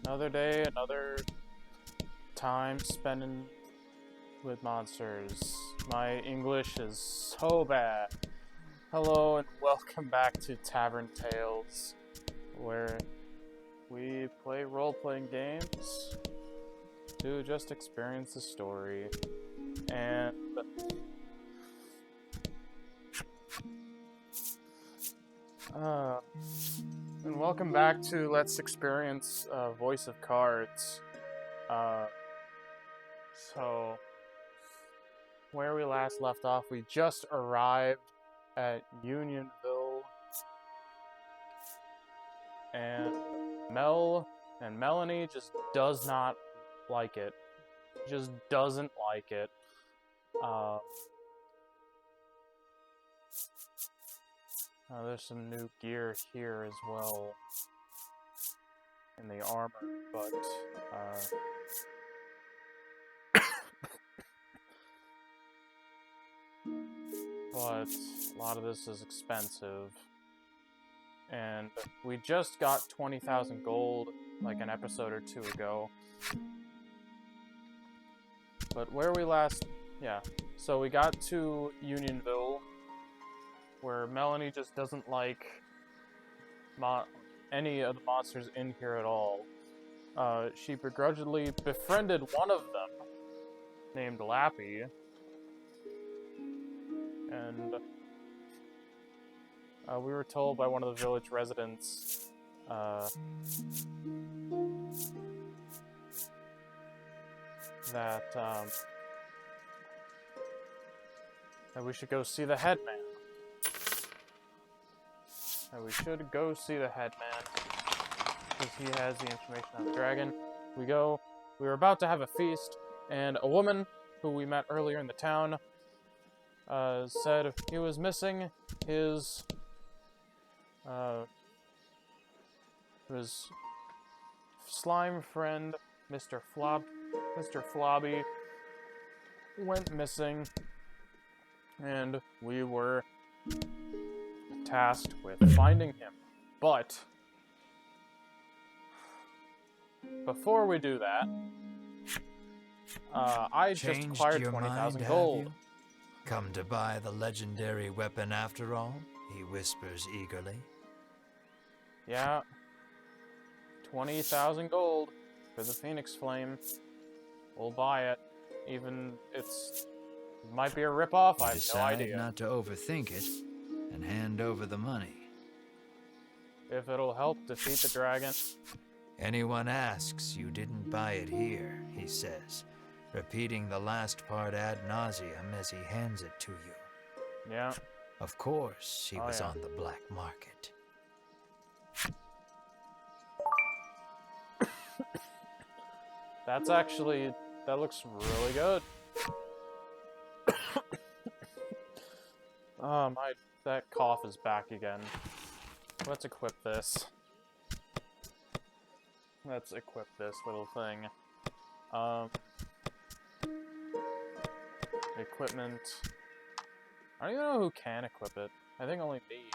Another day, another time spending with monsters. My English is so bad. Hello and welcome back to Tavern Tales, where we play role-playing games to just experience the story. And welcome back to Let's Experience Voice of Cards. So, where we last left off, we just arrived at Unionville, and Mel and Melanie just does not like it. Just doesn't like it. There's some new gear here as well in the armor, but but a lot of this is expensive, and we just got 20,000 gold like an episode or two ago. But where we last, so we got to Unionville, where Melanie just doesn't like any of the monsters in here at all. She begrudgingly befriended one of them, named Lappy, and we were told by one of the village residents that we should go see the headman. We should go see the headman, because he has the information on the dragon. We were about to have a feast, and a woman who we met earlier in the town said he was missing his slime friend, Mr. Flobby went missing, and we were tasked with finding him. But before we do that, I just acquired 20,000 gold. Come to buy the legendary weapon after all? He whispers eagerly. Yeah. 20,000 gold for the Phoenix Flame. We'll buy it. Even it might be a rip-off, I have no idea. Decide not to overthink it and hand over the money. If it'll help defeat the dragon. Anyone asks, you didn't buy it here, he says, repeating the last part ad nauseum as he hands it to you. Yeah. Of course, he was on the black market. That looks really good. That cough is back again. Let's equip this. Let's equip this little thing. Equipment. I don't even know who can equip it. I think only me.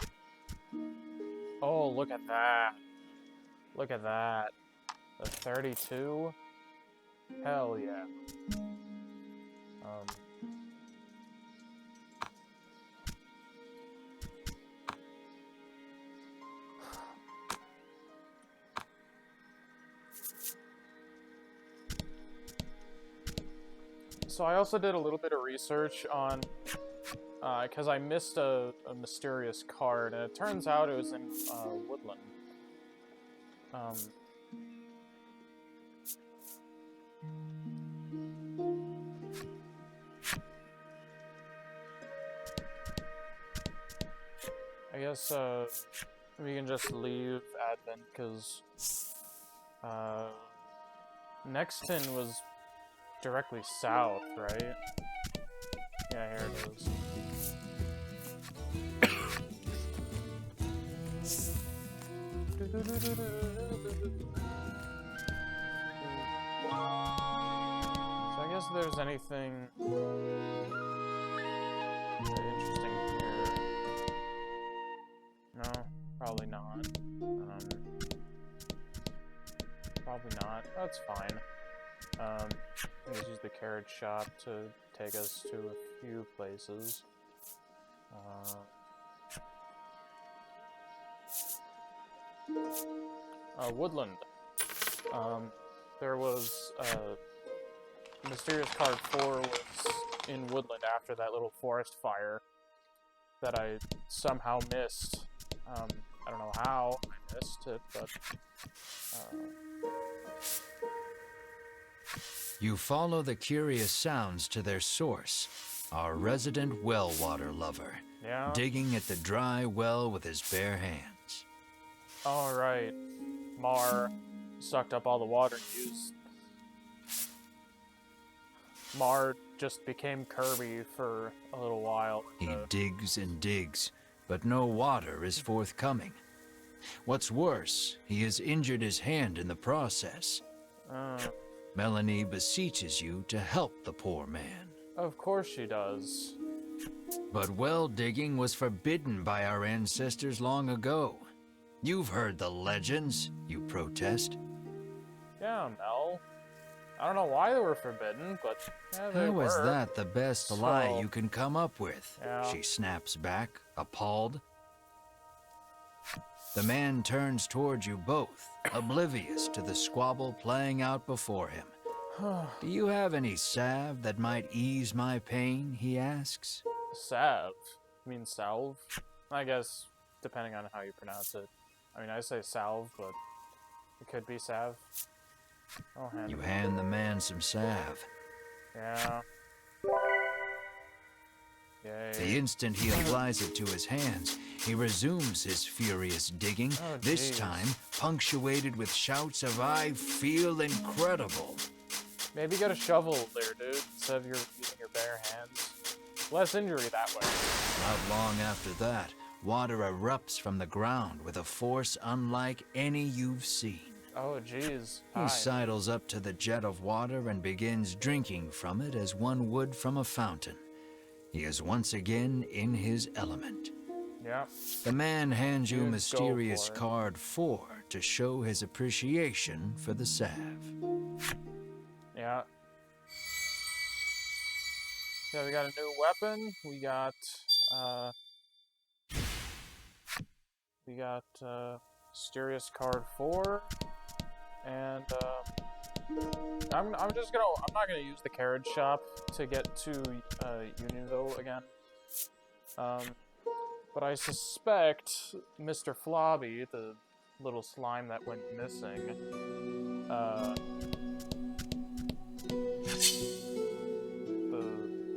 Oh, look at that. Look at that. The 32? Hell yeah. So I also did a little bit of research on, because I missed a mysterious card, and it turns out it was in Woodland. I guess we can just leave Advent, because Nexton was directly south, right? Yeah, here it is. So I guess there's anything very interesting here. No, probably not. probably not. That's fine. Let's use the carriage shop to take us to a few places. Woodland. There was, Mysterious Card 4 was in Woodland after that little forest fire that I somehow missed. I don't know how I missed it, but, You follow the curious sounds to their source, our resident well water lover, yeah. digging at the dry well with his bare hands. Alright. Mar sucked up all the water and used... Mar just became Kirby for a little while. He digs and digs, but no water is forthcoming. What's worse, he has injured his hand in the process. Melanie beseeches you to help the poor man. Of course she does. But well digging was forbidden by our ancestors long ago. You've heard the legends, you protest. Yeah, Mel. I don't know why they were forbidden, but yeah, they How were. is that the best lie you can come up with? Yeah. She snaps back, appalled. The man turns towards you both, oblivious to the squabble playing out before him. Do you have any salve that might ease my pain, he asks. Salve? You mean salve? I guess, depending on how you pronounce it. I mean, I say salve, but it could be salve. I'll hand You it. hand the man some salve. Yeah. Yay. The instant he applies it to his hands, he resumes his furious digging, Oh, this jeez. time punctuated with shouts of "I feel incredible." Maybe get a shovel there, dude, instead of using your bare hands. Less injury that way. Not long after that, water erupts from the ground with a force unlike any you've seen. Oh, jeez. He Hi. sidles up to the jet of water and begins drinking from it as one would from a fountain. He is once again in his element. Yeah. The man hands you Dude, go mysterious for it. card 4 to show his appreciation for the salve. Yeah. Yeah, we got a new weapon. We got Mysterious Card 4. And, I'm not gonna use the carriage shop to get to, Unionville again. But I suspect Mr. Flobby, the little slime that went missing, the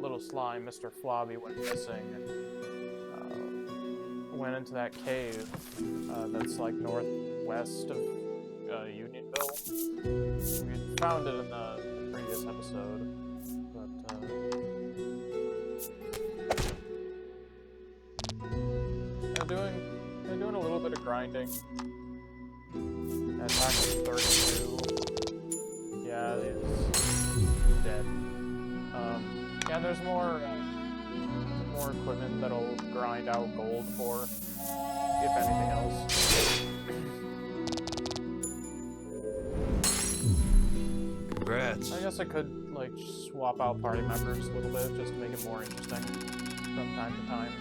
little slime, Mr. Flobby, went missing, went into that cave, that's like northwest of, Unionville. We found it in the previous episode, but, they're doing a little bit of grinding. Attack of 32. Yeah, it is dead. Yeah, there's more equipment that'll grind out gold for, if anything else. Congrats. I guess I could, like, swap out party members a little bit, just to make it more interesting from time to time.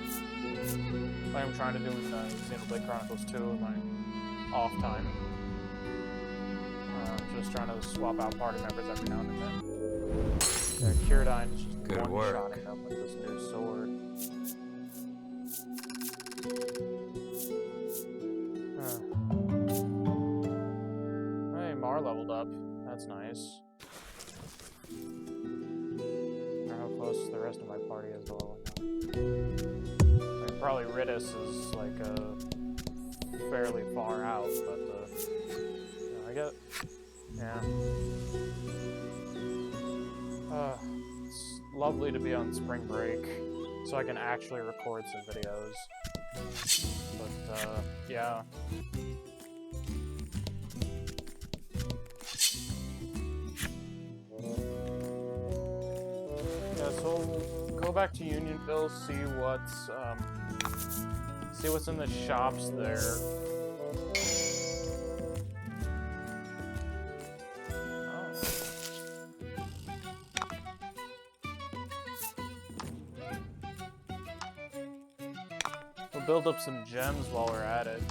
Like I'm trying to do in Xenoblade Chronicles 2 in my off time. Just trying to swap out party members every now and then. Yeah, Kyrdine is just Good work. one-shotting them with this new sword. Hey, Mar leveled up. That's nice. I don't know how close the rest of my party is to leveling up. I mean, probably Ridis is like fairly far out, but I get. Yeah. It's lovely to be on spring break, so I can actually record some videos. But yeah. Yeah, so we'll go back to Unionville, see what's in the shops there. build up some gems while we're at it.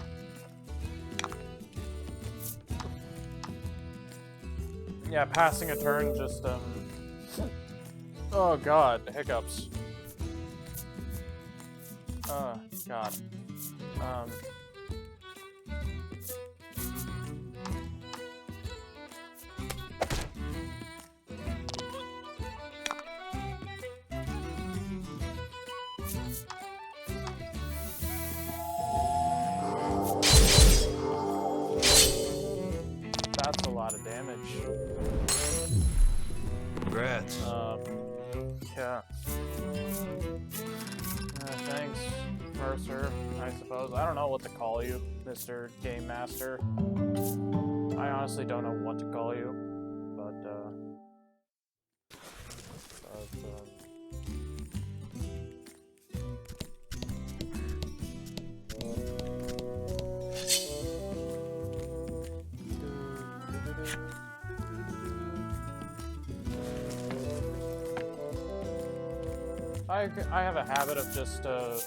Yeah, passing a turn just, oh god, hiccups. Oh, god. That's a lot of damage. Congrats. Yeah. Thanks, Mercer, I suppose. I don't know what to call you, Mr. Game Master. I honestly don't know what to call you, but I have a habit of just, I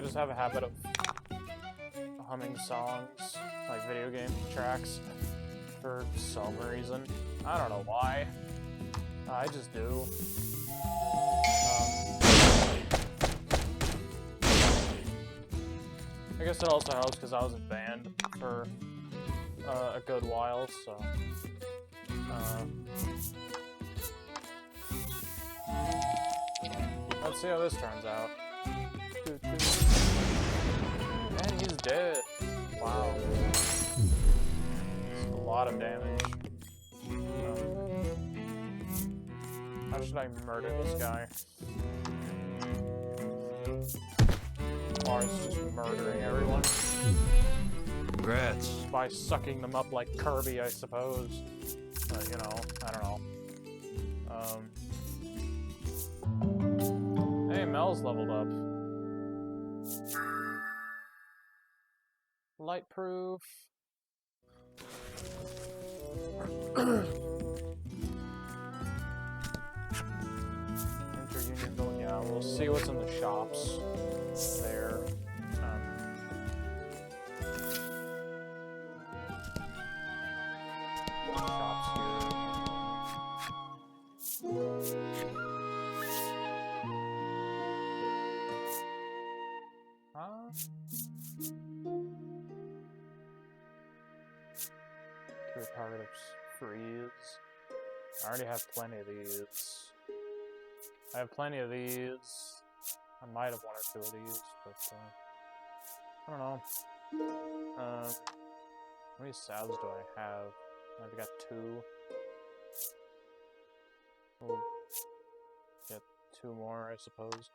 just have a habit of humming songs, like video game tracks, for some reason. I don't know why. I just do. I guess it also helps because I was in band for a good while, so... let's see how this turns out. And he's dead. Wow. That's a lot of damage. How should I murder this guy? Mars just murdering everyone. Congrats. By sucking them up like Kirby, I suppose. You know, I don't know. Hey, Mel's leveled up. Lightproof. Inter-union building, yeah, we'll see what's in the shops there. Shops here. Target freeze. I already have plenty of these. I have plenty of these. I might have one or two of these, but I don't know. How many salves do I have? I've got 2. We'll get 2 more, I suppose.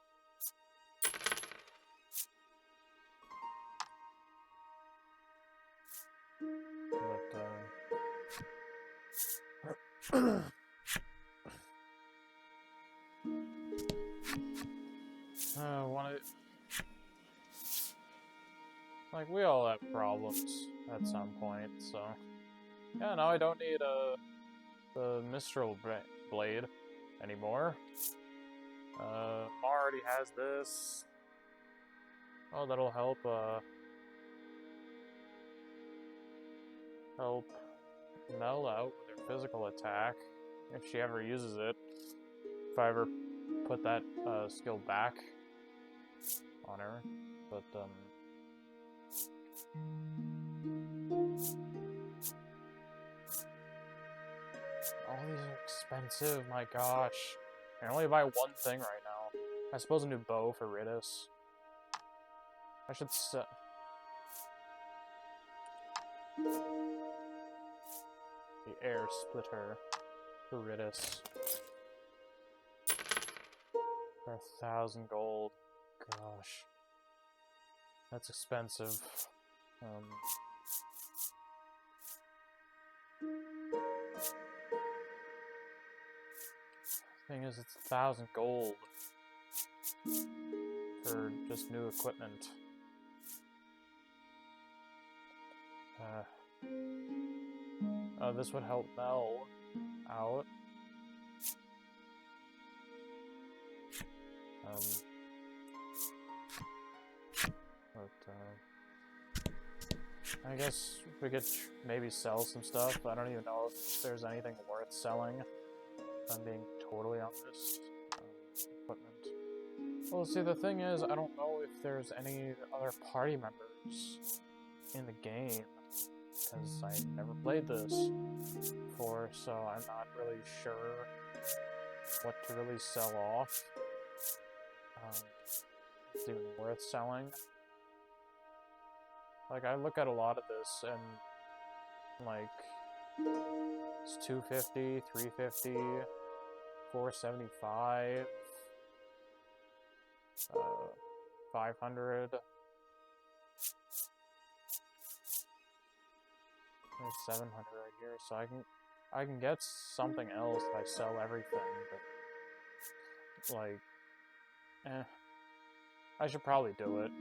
Like, we all have problems at some point, so... Yeah, now I don't need, the Mistral Blade anymore. Mar already has this. Oh, that'll help, help Mel out with her physical attack, if she ever uses it. If I ever put that, skill back on her. But, all these are expensive, my gosh. I can only buy one thing right now. I suppose a new bow for Ritus. I should set... The air splitter for Ritus. For 1,000 gold. Gosh. That's expensive. Thing is, it's 1,000 gold for just new equipment. This would help Mel out. I guess we could maybe sell some stuff. I don't even know if there's anything worth selling, if I'm being totally honest. Equipment. Well, see, the thing is, I don't know if there's any other party members in the game, because I never played this before, so I'm not really sure what to really sell off. It's even worth selling. Like, I look at a lot of this, and, like, it's 250, 350, 475, 500, there's 700 right here, so I can get something else if I sell everything, but, like, I should probably do it,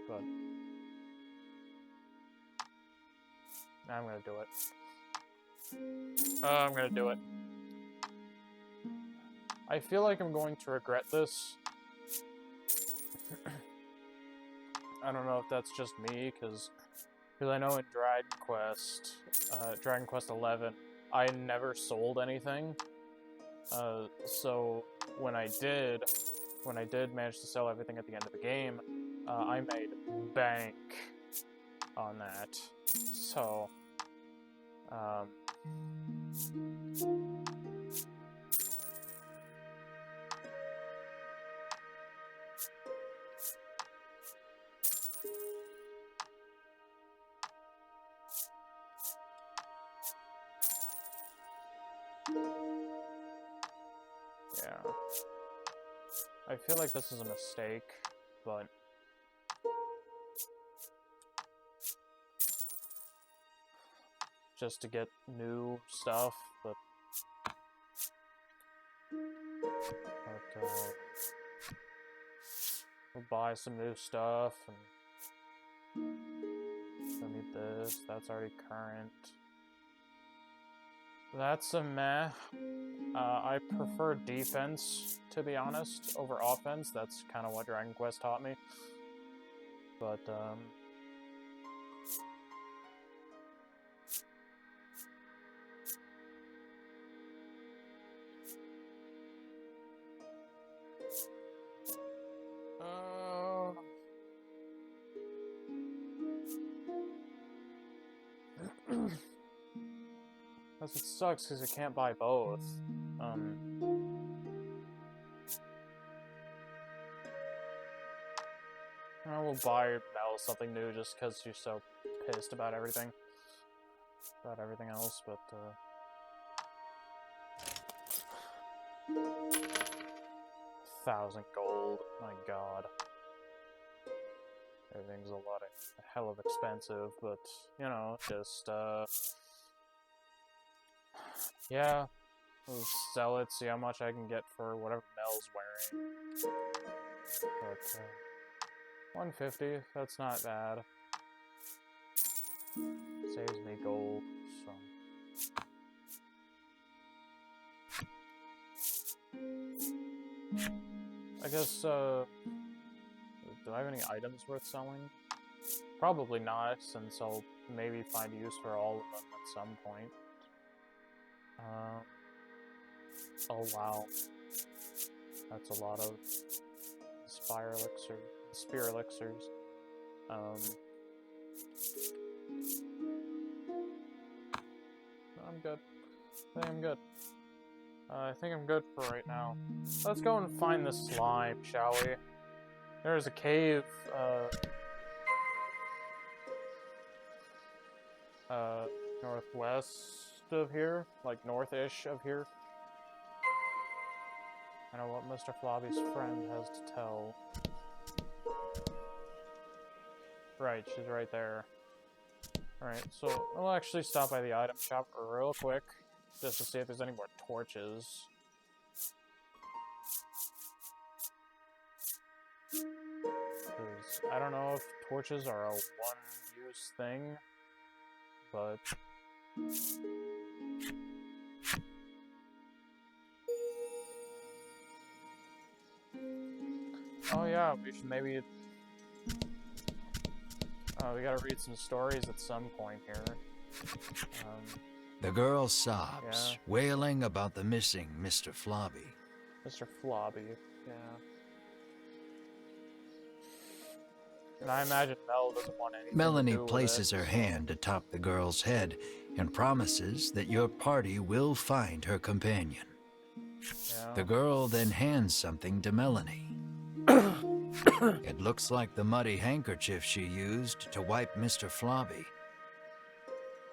but I'm gonna do it. I'm gonna do it. I feel like I'm going to regret this. I don't know if that's just me, because I know in Dragon Quest 11, I never sold anything. So when I did manage to sell everything at the end of the game, I made bank on that. So, yeah. I feel like this is a mistake, but just to get new stuff, but we'll buy some new stuff, and don't need this, that's already current. That's a meh. I prefer defense, to be honest, over offense. That's kind of what Dragon Quest taught me. But, That's what sucks, because you can't buy both. I will buy Mel something new just because she's so pissed about everything. About everything else, but, 1,000 gold, my god. Everything's a hell of expensive, but, you know, just, yeah, we'll sell it, see how much I can get for whatever Mel's wearing. But, 150, that's not bad. Saves me gold, so. I guess, do I have any items worth selling? Probably not, since I'll maybe find use for all of them at some point. Oh wow. That's a lot of spear elixirs. I'm good. I think I'm good. I think I'm good for right now. Let's go and find the slime, shall we? There's a cave, northwest of here, like north-ish of here. I know what Mr. Flobby's friend has to tell. Right, she's right there. Alright, so we'll actually stop by the item shop real quick, just to see if there's any more torches. Because I don't know if torches are a one-use thing, but... Oh yeah, we should maybe... we gotta read some stories at some point here. The girl sobs, Yeah. wailing about the missing Mr. Flobby. Mr. Flobby, yeah. And I imagine Mel doesn't want anything Melanie to do with places it, her so- hand atop the girl's head and promises that your party will find her companion. Yeah. The girl then hands something to Melanie. It looks like the muddy handkerchief she used to wipe Mr. Flobby.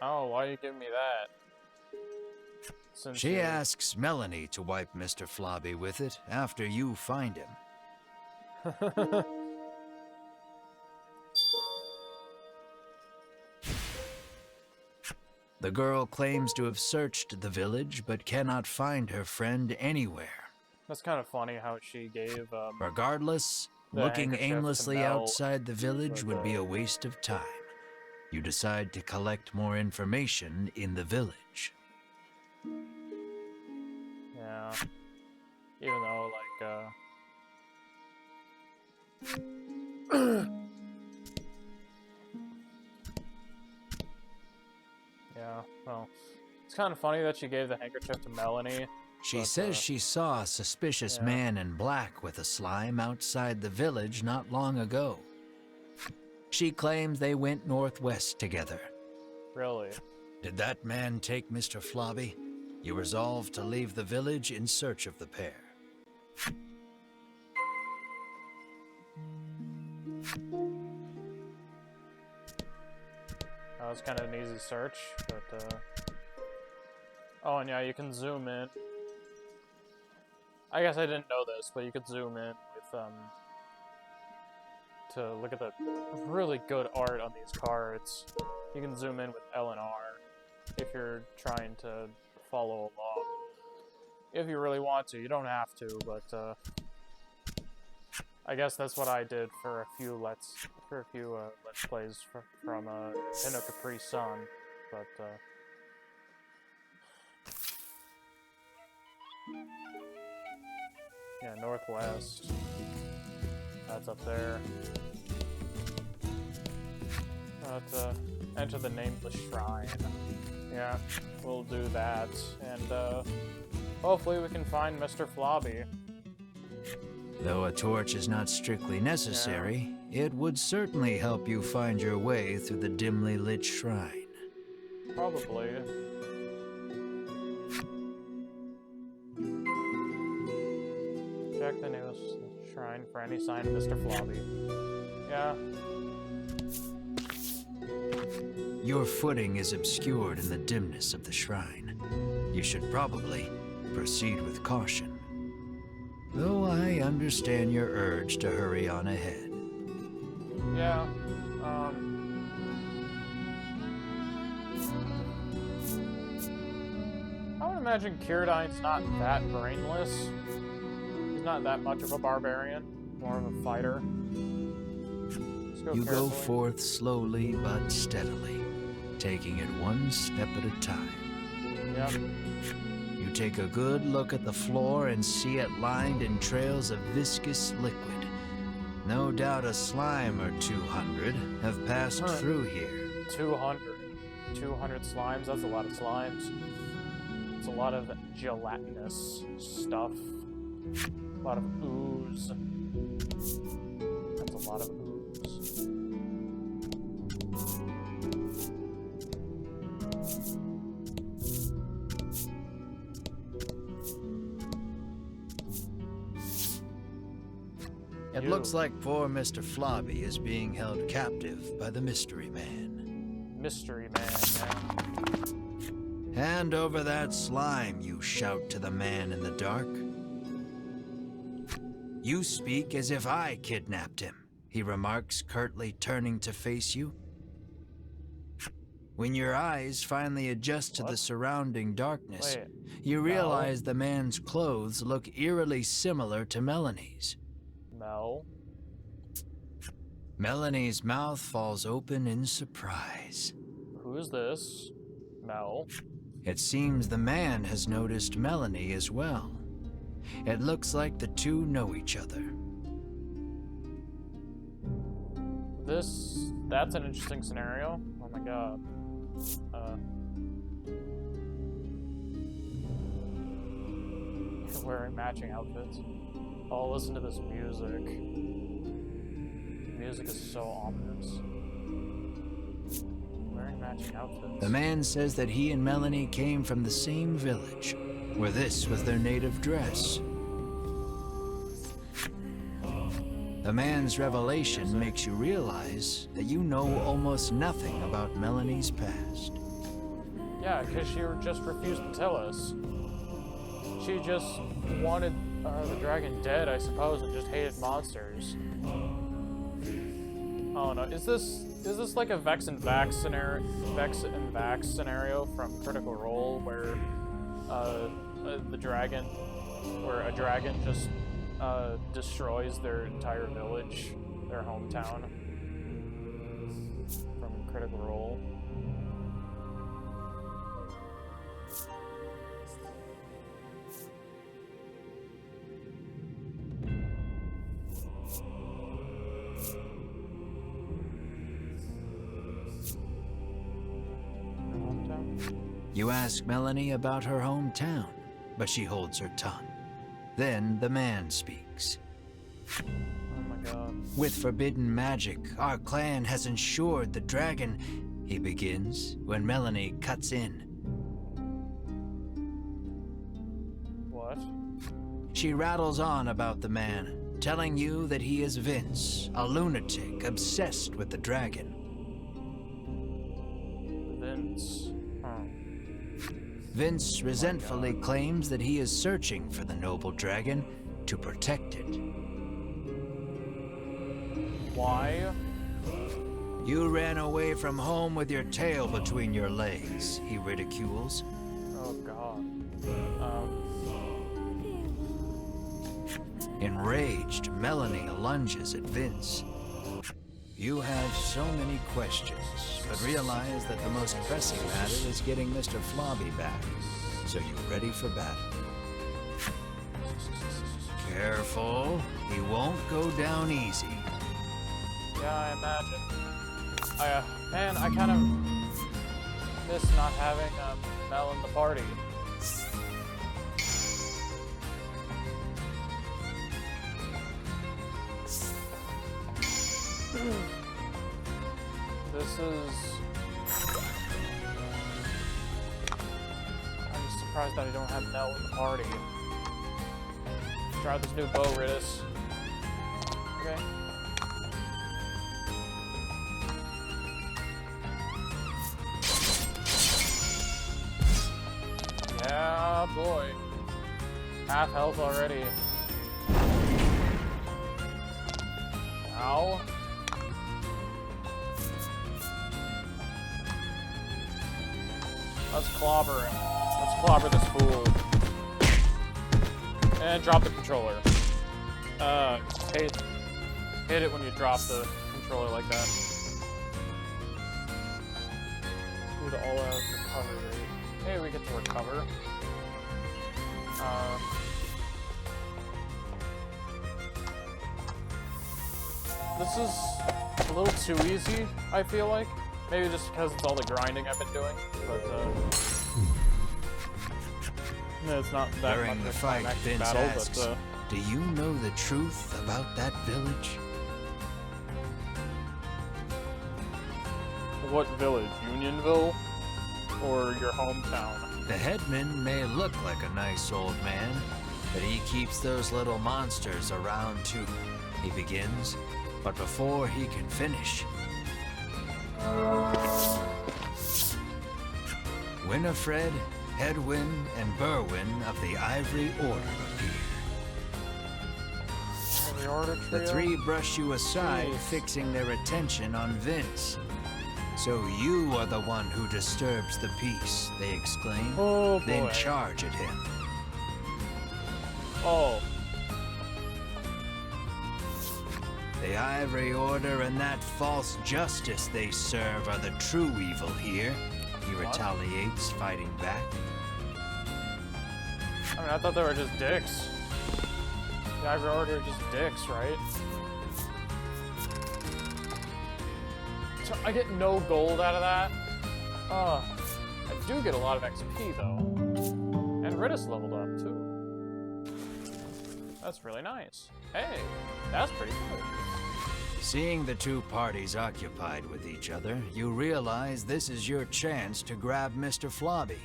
Oh, why are you giving me that? Since She you- asks Melanie to wipe Mr. Flobby with it after you find him. The girl claims to have searched the village but cannot find her friend anywhere. That's kind of funny how she gave, Regardless, the looking handkerchief to aimlessly Mel outside the village with would be a waste of time. You decide to collect more information in the village. yeah. Even though, yeah, well, it's kind of funny that she gave the handkerchief to Melanie. She But, says she saw a suspicious yeah. man in black with a slime outside the village not long ago. She claims they went northwest together. Really? Did that man take Mr. Flobby? You resolve to leave the village in search of the pair. That was kind of an easy search, but, oh, and yeah, you can zoom in. I guess I didn't know this, but you could zoom in with, to look at the really good art on these cards. You can zoom in with L and R if you're trying to follow along. If you really want to, you don't have to, but, I guess that's what I did for a few let's plays from Nintendo Capri Sun, but yeah, northwest. That's up there. Enter the nameless shrine. Yeah, we'll do that, and hopefully we can find Mr. Flobby. Though a torch is not strictly necessary, it would certainly help you find your way through the dimly lit shrine. Probably. Check the news shrine for any sign of Mr. Flobby. Yeah. Your footing is obscured in the dimness of the shrine. You should probably proceed with caution. Though I understand your urge to hurry on ahead. Yeah. I would imagine Kyrdine's not that brainless. He's not that much of a barbarian, more of a fighter. You go forth slowly but steadily, taking it one step at a time. Yep. You take a good look at the floor and see it lined in trails of viscous liquid. No doubt a slime or 200 have passed through here. 200. 200 slimes, that's a lot of slimes. It's a lot of gelatinous stuff. A lot of ooze. That's a lot of ooze. It looks like poor Mr. Flobby is being held captive by the Mystery Man. Mystery Man, yeah. Hand over that slime, you shout to the man in the dark. You speak as if I kidnapped him, he remarks, curtly turning to face you. When your eyes finally adjust to the surrounding darkness, you realize the man's clothes look eerily similar to Melanie's. Mel? Melanie's mouth falls open in surprise. Who is this? Mel? It seems the man has noticed Melanie as well. It looks like the two know each other. That's an interesting scenario. Oh my god. Wearing matching outfits. Oh, listen to this music. The music is so ominous. Wearing matching outfits. The man says that he and Melanie came from the same village, where this was their native dress. The man's revelation makes you realize that you know almost nothing about Melanie's past. Yeah, because she just refused to tell us. She just wanted the dragon dead, I suppose, and just hated monsters. Oh no, is this like a Vex and Vax scenario from Critical Role, where a dragon just destroys their entire village, their hometown, from Critical Role? You ask Melanie about her hometown, but she holds her tongue. Then the man speaks. Oh my god. With forbidden magic, our clan has ensured the dragon, he begins, when Melanie cuts in. What? She rattles on about the man, telling you that he is Vince, a lunatic obsessed with the dragon. Vince. Vince resentfully claims that he is searching for the noble dragon to protect it. Why? You ran away from home with your tail between your legs, he ridicules. Oh god. Enraged, Melanie lunges at Vince. You have so many questions, but realize that the most pressing matter is getting Mr. Flobby back. So you ready for battle? Careful, he won't go down easy. Yeah, I imagine. Man, I kind of miss not having Mel in the party. This is... I'm just surprised that I don't have Mel in the party. Try this new bow, Ritus. Okay. Yeah, boy. Half health already. Ow. Let's clobber him. Let's clobber this fool. And drop the controller. Hit it when you drop the controller like that. Do the all-out recovery. Hey, we get to recover. This is a little too easy, I feel like. Maybe just because it's all the grinding I've been doing, but it's not that During much the of a fight, climactic Vince battle, asks, but do you know the truth about that village? what village? Unionville? Or your hometown? The headman may look like a nice old man, but he keeps those little monsters around too. He begins, but before he can finish, Winifred, Hedwin, and Berwin of the Ivory Order appear. Ivory Order trio? The three brush you aside, Jeez. fixing their attention on Vince. So you are the one who disturbs the peace, they exclaim. Oh boy. Then charge at him. Oh. The Ivory Order and that false justice they serve are the true evil here. He retaliates, fighting back. I mean, I thought they were just dicks. The Ivory Order are just dicks, right? So I get no gold out of that. I do get a lot of XP though. And Ritus leveled up too. That's really nice. Hey, that's pretty good. Seeing the two parties occupied with each other, you realize this is your chance to grab Mr. Flobby.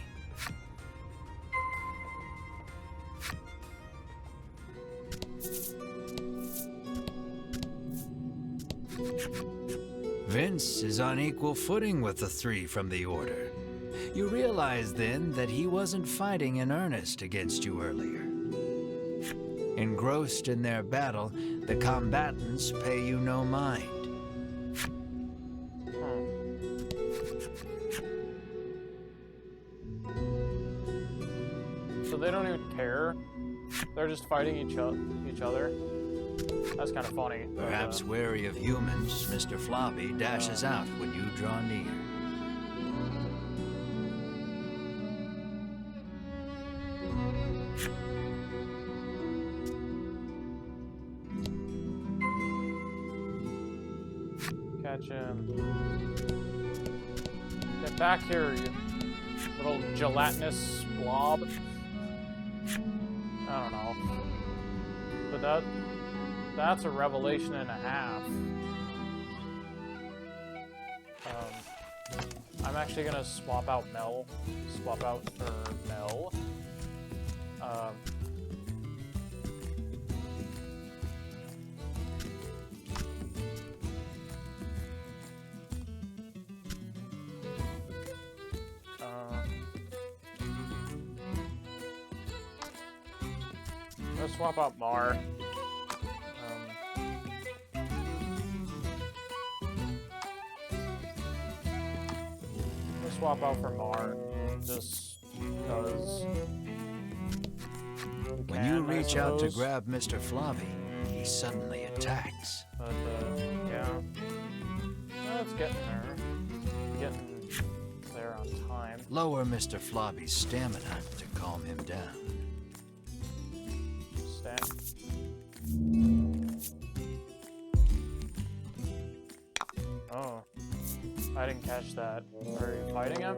Vince is on equal footing with the three from the Order. You realize then that he wasn't fighting in earnest against you earlier. Engrossed in their battle, the combatants pay you no mind. So they don't even care? They're just fighting each other? That's kind of funny. Perhaps wary of humans, Mr. Flobby dashes out when you draw near. Catch him. Get back here, you little gelatinous blob. I don't know. But that's a revelation and a half. I'm actually gonna swap out Mel. Swap out for Mel. Let's swap out Mar. Let's swap out for Mar, just because. When you reach out to grab Mr. Flobby, he suddenly attacks. But, yeah. Well, it's getting there. Getting there on time. Lower Mr. Flobby's stamina to calm him down. Oh, I didn't catch that. Are you fighting him?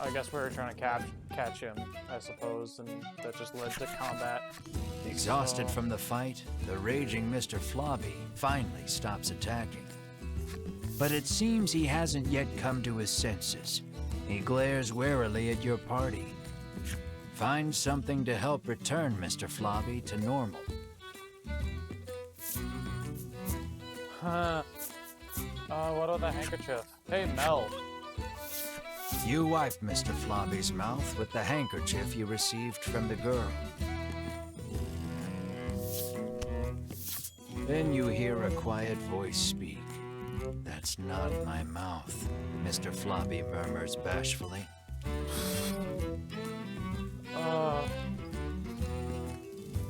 I guess we were trying to catch him, I suppose, and that just led to combat. Exhausted from the fight, the raging Mr. Flobby finally stops attacking. But it seems he hasn't yet come to his senses. He glares warily at your party. Find something to help return Mr. Flobby to normal. What about the handkerchief? Hey, Mel. You wipe Mr. Flobby's mouth with the handkerchief you received from the girl. Then you hear a quiet voice speak. That's not my mouth, Mr. Flobby murmurs bashfully.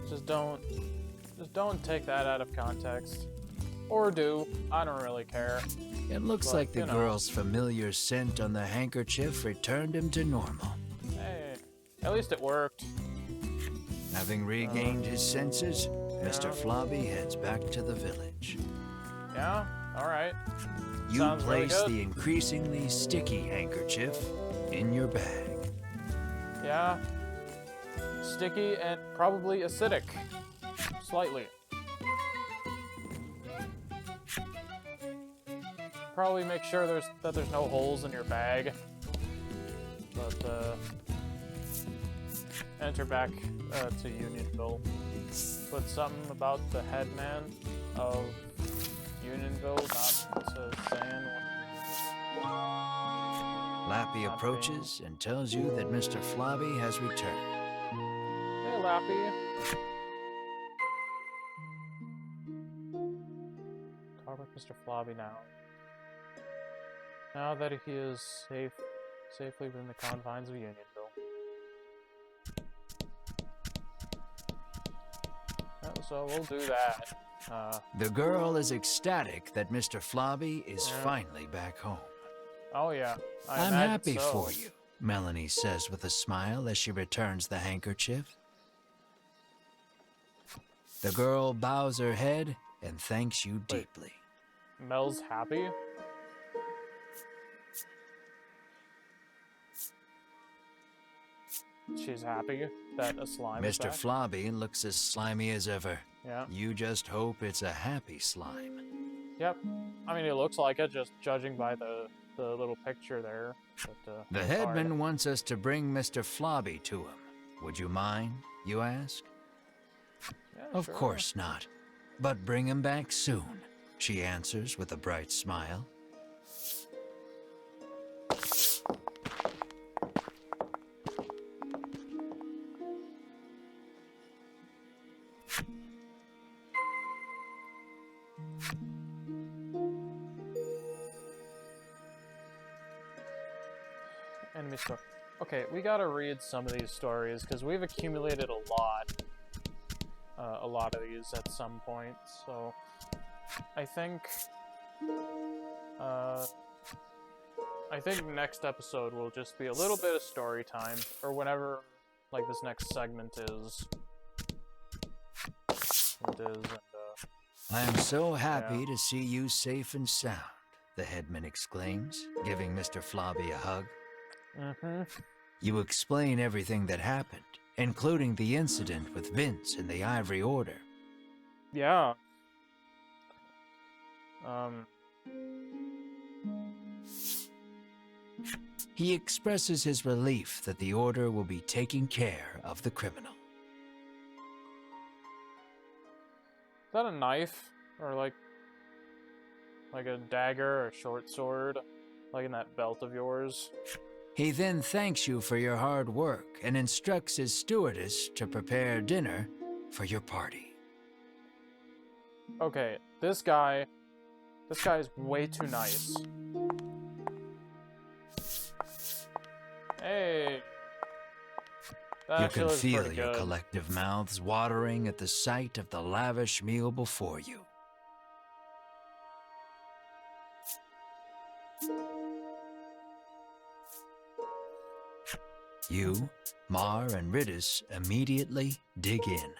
Just don't take that out of context. Or do. I don't really care. It looks like the girl's familiar scent on the handkerchief returned him to normal. Hey, at least it worked. Having regained his senses, Mr. Flobby heads back to the village. Yeah? Alright. You Sounds place really the increasingly sticky handkerchief in your bag. Yeah. Sticky and probably acidic. Slightly. Probably make sure that there's no holes in your bag. But, enter back to Unionville. Put something about the headman of Unionville not to saying. Lappy approaches and tells you that Mr. Flobby has returned. Hey, Lappy. Talk with Mr. Flobby now. Now that he is safely within the confines of Unionville. So we'll do that. The girl is ecstatic that Mr. Flobby is finally back home. Oh yeah, I'm happy for you, Melanie says with a smile as she returns the handkerchief. The girl bows her head and thanks you deeply. Mel's happy? She's happy that a slime is back? Mr. Flobby looks as slimy as ever. Yeah. You just hope it's a happy slime. Yep. I mean, it looks like it, just judging by the little picture there. But, the headman wants us to bring Mr. Flobby to him. Would you mind, you ask? Yeah, of sure. course not. But bring him back soon, she answers with a bright smile. Enemy store. Okay, we gotta read some of these stories because we've accumulated a lot of these at some point. So I think next episode will just be a little bit of story time, or whenever like this next segment is. I am so happy to see you safe and sound, the headman exclaims, giving Mr. Flobby a hug. You explain everything that happened, including the incident with Vince and the Ivory Order. Yeah. He expresses his relief that the Order will be taking care of the criminal. Is that a knife? Or like a dagger or a short sword? Like in that belt of yours? He then thanks you for your hard work and instructs his stewardess to prepare dinner for your party. Okay, this guy is way too nice. Hey. You can feel your collective mouths watering at the sight of the lavish meal before you. You, Mar, and Ridis immediately dig in.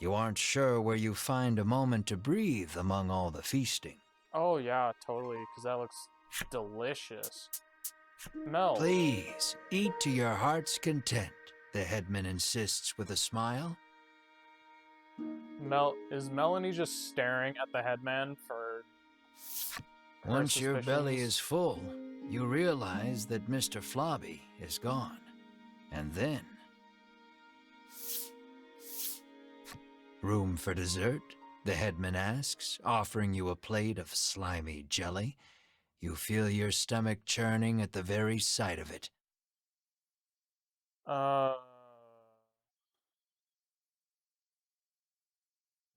You aren't sure where you find a moment to breathe among all the feasting. Oh yeah, totally, because that looks delicious. Mel. Please, eat to your heart's content, the headman insists with a smile. Is Melanie just staring at the headman for Once your belly is full, you realize that Mr. Flobby is gone. And then... Room for dessert? The headman asks, offering you a plate of slimy jelly. You feel your stomach churning at the very sight of it.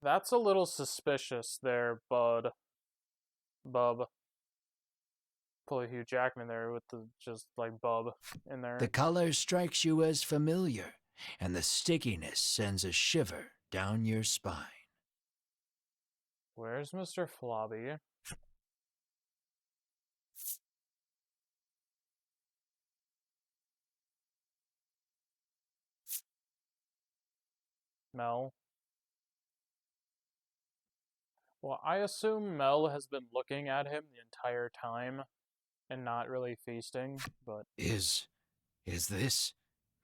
That's a little suspicious there, bub. Pull a Hugh Jackman there with the just like bub in there. The color strikes you as familiar, and the stickiness sends a shiver down your spine. Where's Mr. Flobby? Mel? Well, I assume Mel has been looking at him the entire time and not really feasting, but... Is this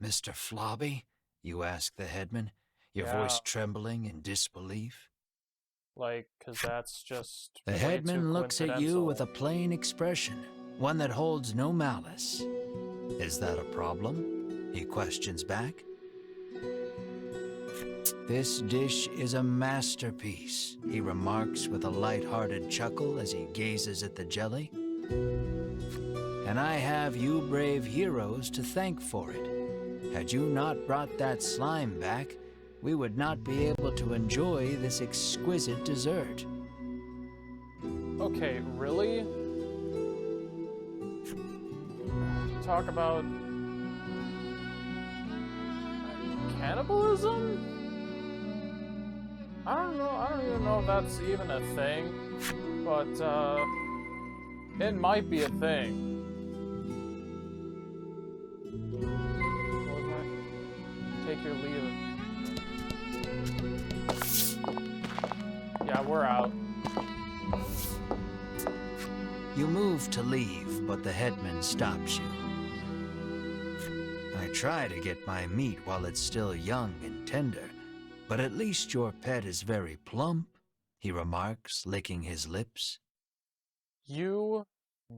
Mr. Flobby? You ask the headman, your voice trembling in disbelief. Like, 'cause that's just... The headman looks at you with a plain expression, one that holds no malice. Is that a problem? He questions back. This dish is a masterpiece, he remarks with a light-hearted chuckle as he gazes at the jelly. And I have you brave heroes to thank for it. Had you not brought that slime back, we would not be able to enjoy this exquisite dessert. Okay, really? Talk about... cannibalism? I don't know. I don't even know if that's even a thing, but it might be a thing. What was that? Take your leave. Yeah, we're out. You move to leave, but the headman stops you. I try to get my meat while it's still young and tender, but at least your pet is very plump, he remarks, licking his lips. You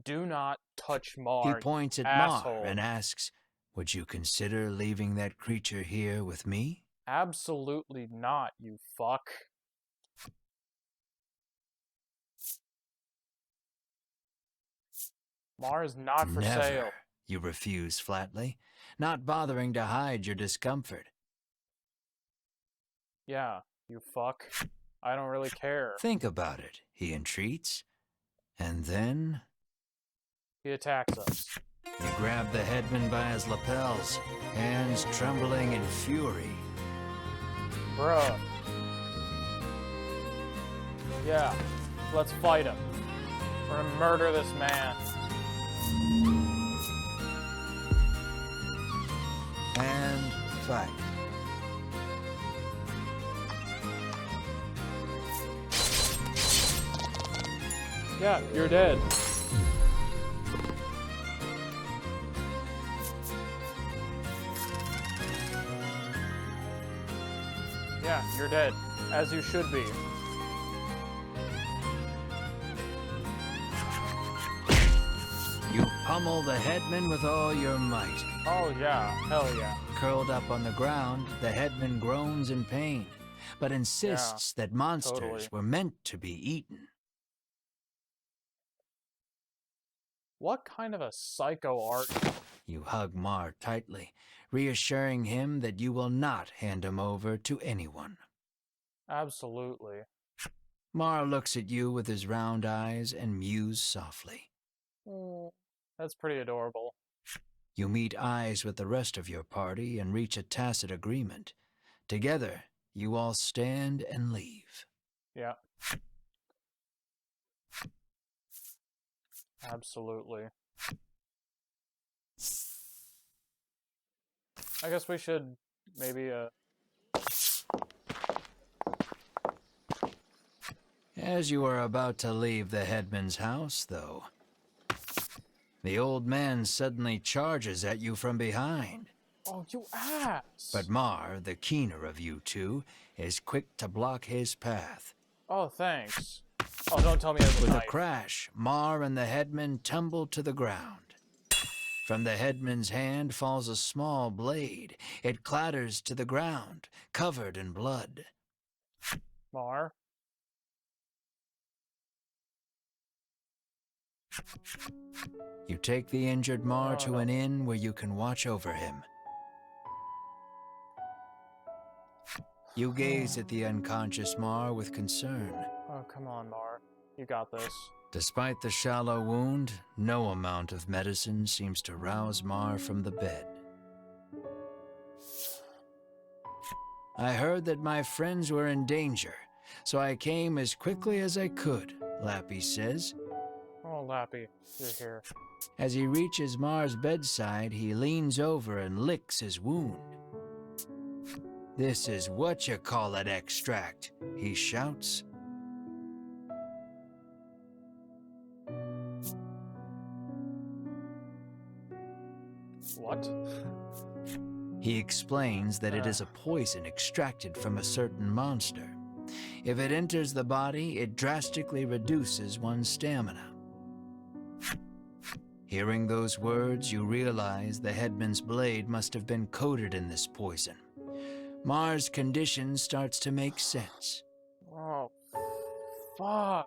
do not touch Mar, He points at asshole. Mar and asks, would you consider leaving that creature here with me? Absolutely not, you fuck. Mar is not for Never, sale. you refuse flatly, not bothering to hide your discomfort. Yeah, you fuck. I don't really care. Think about it, he entreats. And then He attacks us. you grab the headman by his lapels, hands trembling in fury. Bruh. Yeah, let's fight him. We're gonna murder this man. And fight. Yeah, you're dead. Yeah, you're dead. As you should be. You pummel the headman with all your might. Oh yeah, hell yeah. Curled up on the ground, the headman groans in pain, but insists that monsters totally. were meant to be eaten. What kind of a psycho art? You hug Mar tightly, reassuring him that you will not hand him over to anyone. Absolutely. Mar looks at you with his round eyes and mews softly. That's pretty adorable. You meet eyes with the rest of your party and reach a tacit agreement. Together, you all stand and leave. Yeah. Absolutely. I guess we should maybe, As you are about to leave the headman's house, though, the old man suddenly charges at you from behind. Oh, you ass! But Mar, the keener of you two, is quick to block his path. Oh, thanks. Oh, don't tell me it's a With knife. a crash, Mar and the headman tumble to the ground. From the headman's hand falls a small blade. It clatters to the ground, covered in blood. Mar? You take the injured Mar Oh, to no. an inn where you can watch over him. You gaze at the unconscious Mar with concern. Oh, come on, Mar. You got this. Despite the shallow wound, no amount of medicine seems to rouse Mar from the bed. I heard that my friends were in danger, so I came as quickly as I could, Lappy says. Oh, Lappy, you're here. As he reaches Mar's bedside, he leans over and licks his wound. This is what-you-call-it extract, he shouts. What? He explains that it is a poison extracted from a certain monster. If it enters the body, it drastically reduces one's stamina. Hearing those words, you realize the headman's blade must have been coated in this poison. Mar's condition starts to make sense. Oh, fuck.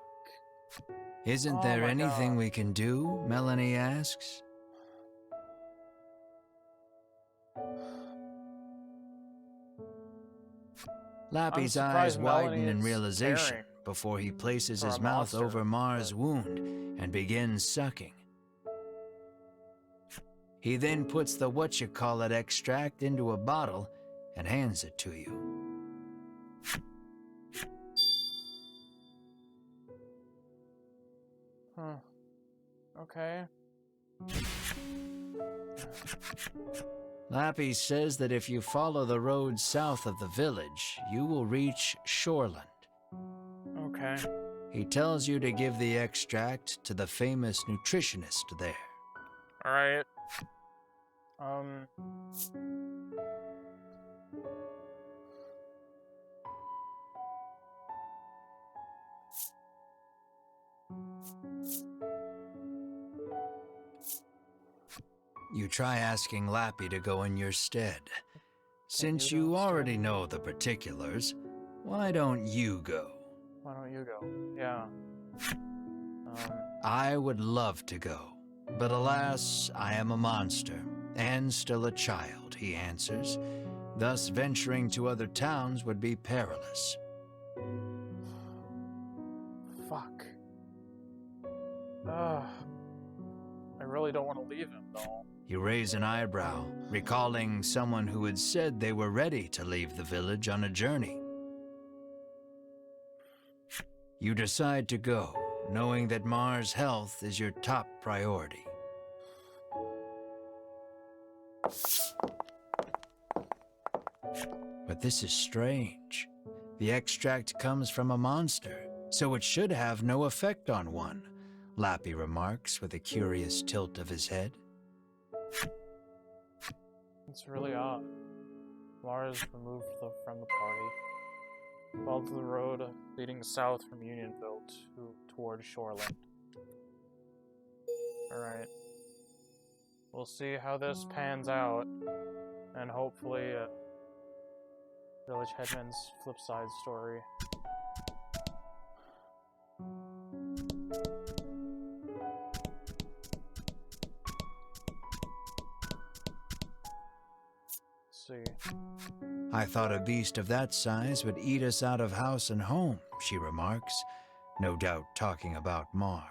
Isn't there my anything God. we can do? Melanie asks. Lappy's eyes surprised widen Melanie in is realization caring before he places for his a mouth monster, over Mar's but- wound and begins sucking. He then puts the what-you-call-it extract into a bottle and hands it to you. Huh. Okay. Lappy says that if you follow the road south of the village, you will reach Shoreland. Okay. He tells you to give the extract to the famous nutritionist there. Alright. You try asking Lappy to go in your stead. Since you already know the particulars, why don't you go? Why don't you go? Yeah. I would love to go, but alas, I am a monster, and still a child, he answers. Thus venturing to other towns would be perilous. Fuck. I really don't want to leave him, though. You raise an eyebrow, recalling someone who had said they were ready to leave the village on a journey. You decide to go, knowing that Mar's health is your top priority. But this is strange. The extract comes from a monster, so it should have no effect on one, Lappy remarks with a curious tilt of his head. It's really odd. Mars removed from the party. Followed the road leading south from Unionville toward Shoreland. Alright. We'll see how this pans out. And hopefully, Village Headman's flip side story. See. I thought a beast of that size would eat us out of house and home, she remarks, no doubt talking about Mar.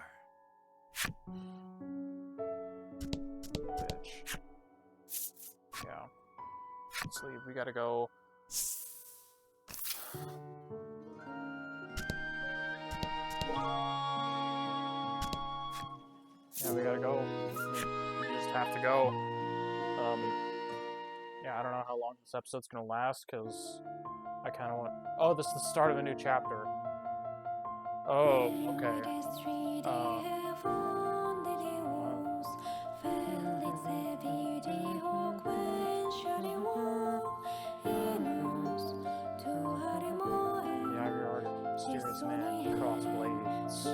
Bitch. Yeah. Let's leave. We gotta go. Yeah, we gotta go. We just have to go. Yeah, I don't know how long this episode's gonna last, because I kind of want... Oh, this is the start of a new chapter. Oh, okay. Yeah, we already mysterious man, cross blades.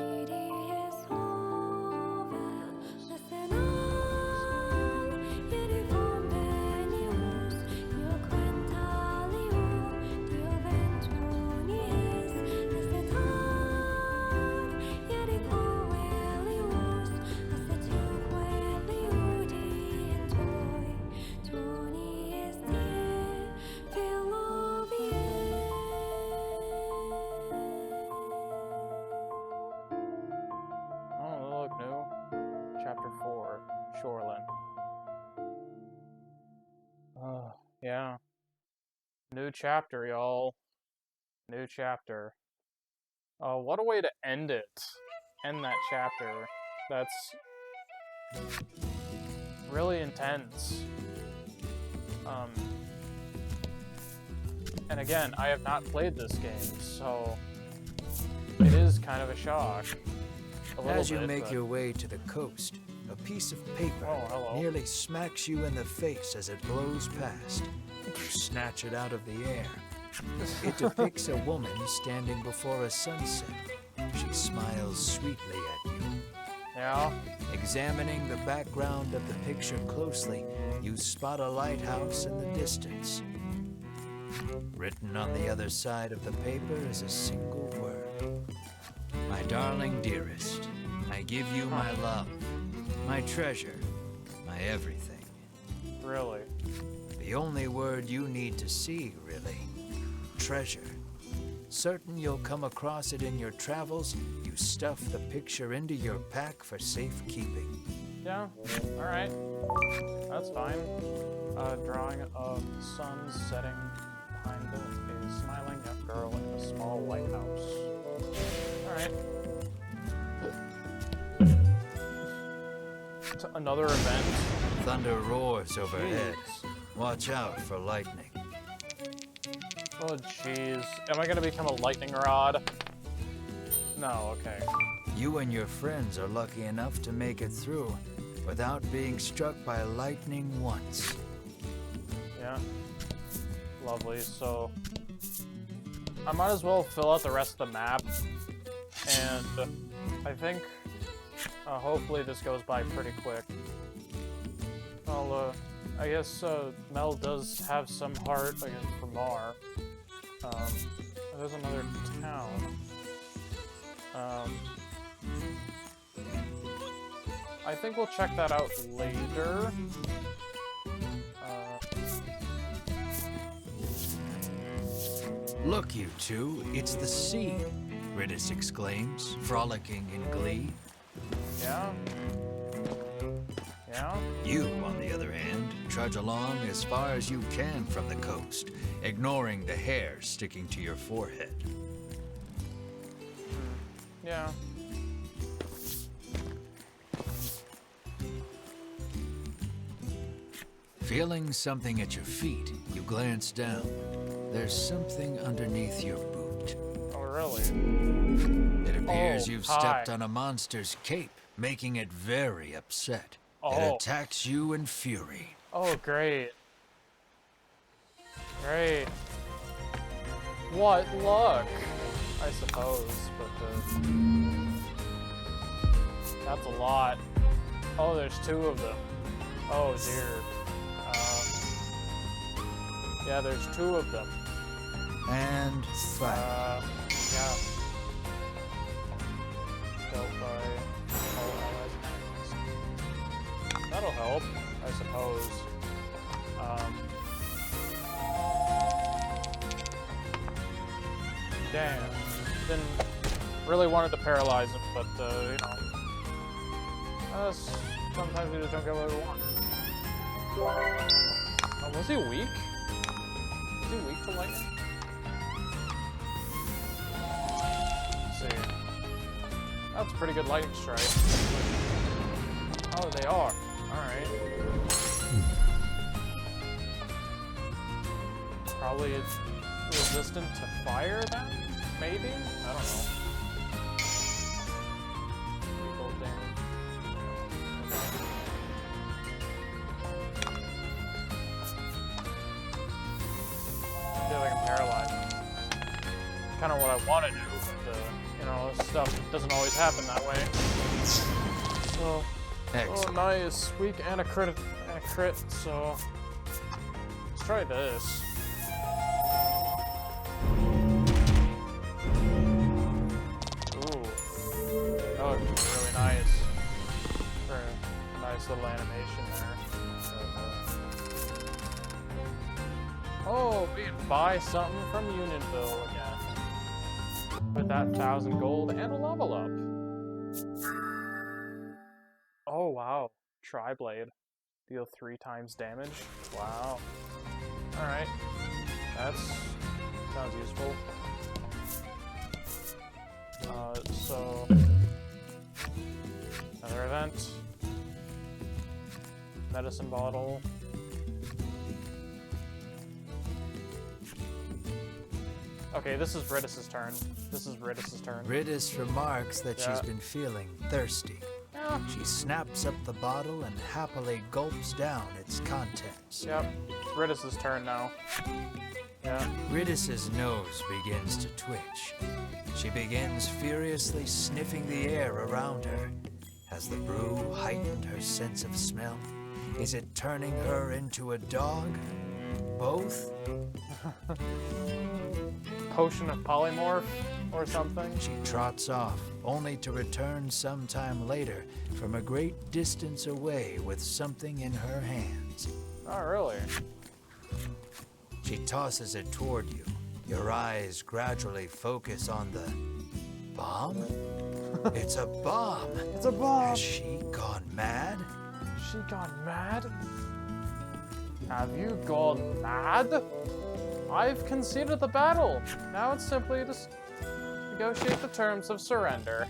Chapter 4, Shoreland. Yeah. New chapter, y'all. New chapter. What a way to end it. End that chapter. That's really intense. And again, I have not played this game, so it is kind of a shock. As you make your way to the coast, a piece of paper nearly smacks you in the face as it blows past. You snatch it out of the air. It depicts a woman standing before a sunset. She smiles sweetly at you. Yeah. Examining the background of the picture closely, you spot a lighthouse in the distance. Written on the other side of the paper is a single word. My darling dearest, I give you my love, my treasure, my everything. Really? The only word you need to see, really. Treasure. Certain you'll come across it in your travels, you stuff the picture into your pack for safekeeping. Yeah, alright. That's fine. Drawing of the sun setting behind a smiling young girl in a small lighthouse. Alright. Another event? Thunder roars overhead. Watch out for lightning. Oh, jeez. Am I gonna become a lightning rod? No, okay. You and your friends are lucky enough to make it through without being struck by lightning once. Yeah. Lovely, so... I might as well fill out the rest of the map. And I think... hopefully this goes by pretty quick. Well, I guess Mel does have some heart, I guess, for Mar. There's another town. I think we'll check that out later. Look, you two, it's the sea, Ridis exclaims, frolicking in glee. Yeah? Yeah? You, on the other hand, trudge along as far as you can from the coast, ignoring the hair sticking to your forehead. Yeah. Feeling something at your feet, you glance down. There's something underneath your boot. Oh, really? It appears you've hi. stepped on a monster's cape, making it very upset. It attacks you in fury. Oh, great. Great. What luck, I suppose, but that's a lot. Oh, there's two of them. Oh, dear. Yeah, there's two of them. And fight. Yeah. Killed by that'll help, I suppose. Damn. Didn't really wanted to paralyze him, but you know, sometimes we just don't get what we want. Oh, was he weak? Is he weak to lightning? Let's see. That's a pretty good lightning strike. Oh, they are. Alright. Probably it's resistant to fire then? Maybe? I don't know. Equal damage. I feel like I'm paralyzed. Kind of what I want to do, but you know, stuff doesn't always happen that way. So, Excellent. oh nice, weak and a crit, so let's try this. Ooh, that looks really nice. Very nice little animation there. Oh, we can buy something from Unionville again. With that 1,000 gold and a level up. Oh wow, Tri-Blade. Deal 3 times damage. Wow. Alright. Sounds useful. So another event. Medicine bottle. Okay, this is Ridis' turn. Ridis remarks that she's been feeling thirsty. Yeah. She snaps up the bottle and happily gulps down its contents. Yep. It's Ridis' turn now. Yeah. Ridis' nose begins to twitch. She begins furiously sniffing the air around her. Has the brew heightened her sense of smell? Is it turning her into a dog? Both? Potion of polymorph or something? She trots off, only to return sometime later from a great distance away with something in her hands. Oh, really? She tosses it toward you. Your eyes gradually focus on the bomb? It's a bomb! It's a bomb! Has she gone mad? She gone mad? Have you gone mad? I've conceded the battle. Now it's simply to negotiate the terms of surrender.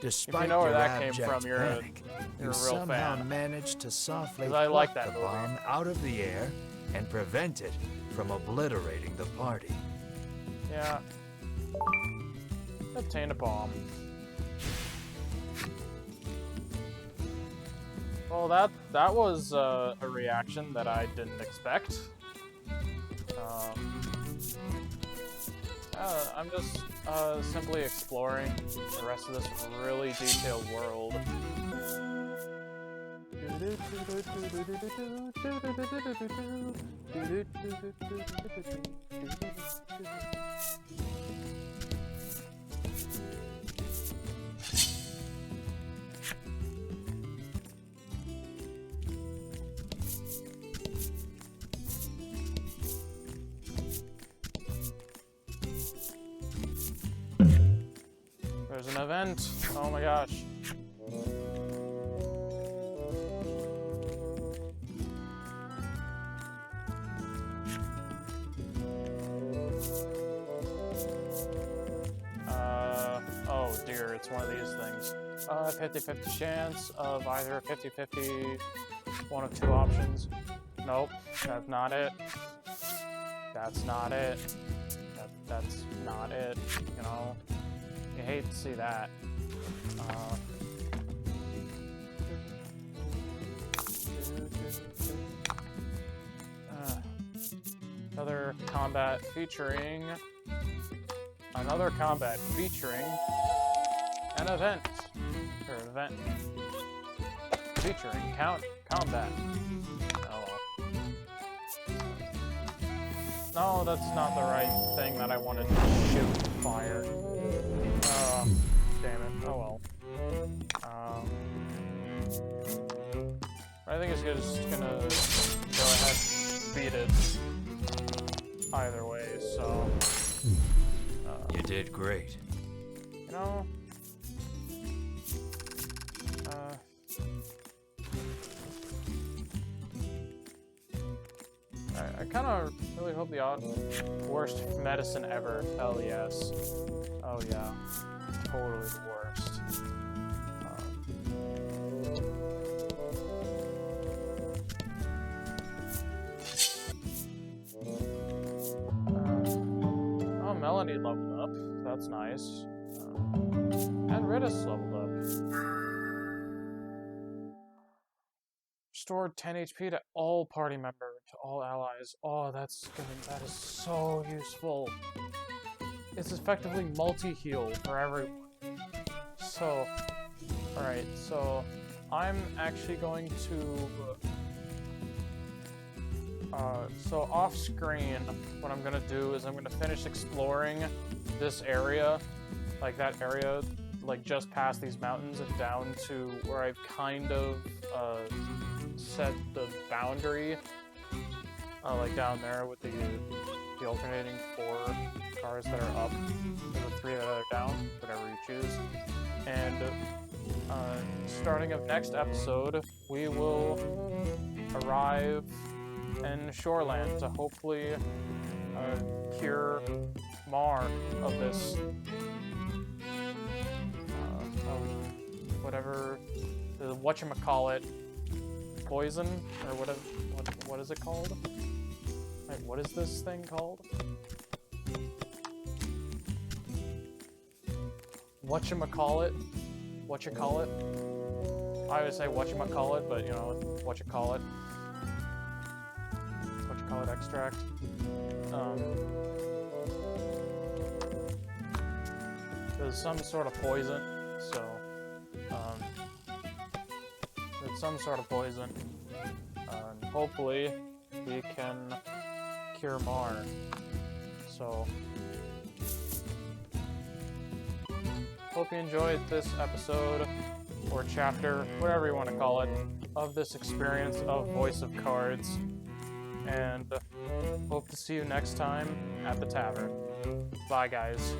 Despite know where your that came abject from, you're a you real somehow fan. managed to softly 'Cause I like pluck that the movie. bomb out of the air and prevent it from obliterating the party. Yeah. Obtain a bomb. Well, that was a reaction that I didn't expect. I'm just simply exploring the rest of this really detailed world. There's an event. Oh my gosh. Oh dear, it's one of these things. 50-50 chance of either 50-50, one of two options. Nope, that's not it. That's not it. That's not it, you know? You hate to see that. Another combat featuring an event. Or event featuring combat. Oh. No, that's not the right thing that I wanted to shoot. Fire. Damn it. Oh well. I think it's just gonna go ahead and beat it either way, so... You did great. You know... I kind of really hope the worst medicine ever. Hell yes. Oh yeah. Totally the worst. Oh, Melanie leveled up. That's nice. And Ritus leveled up. Restored 10 HP to all party members, to all allies. Oh, that is so useful. It's effectively multi-heal for everyone. So, alright, so I'm actually going to, so off screen, what I'm gonna do is I'm gonna finish exploring this area, like that area, like just past these mountains and down to where I've kind of, set the boundary, like down there with the alternating 4 cars that are up, and the 3 that are down, whatever you choose. And starting of next episode, we will arrive in Shoreland to hopefully cure Mar of this, whatever, the whatchamacallit, poison, or what is it called? Wait, what is this thing called? Whatchamacallit? Whatchamacallit? I always say whatchamacallit, but you know, whatchamacallit. Whatchamacallit extract. There's some sort of poison, so, it's some sort of poison, and hopefully we can cure Mar. So, hope you enjoyed this episode, or chapter, whatever you want to call it, of this experience of Voice of Cards, and hope to see you next time at the Tavern. Bye, guys.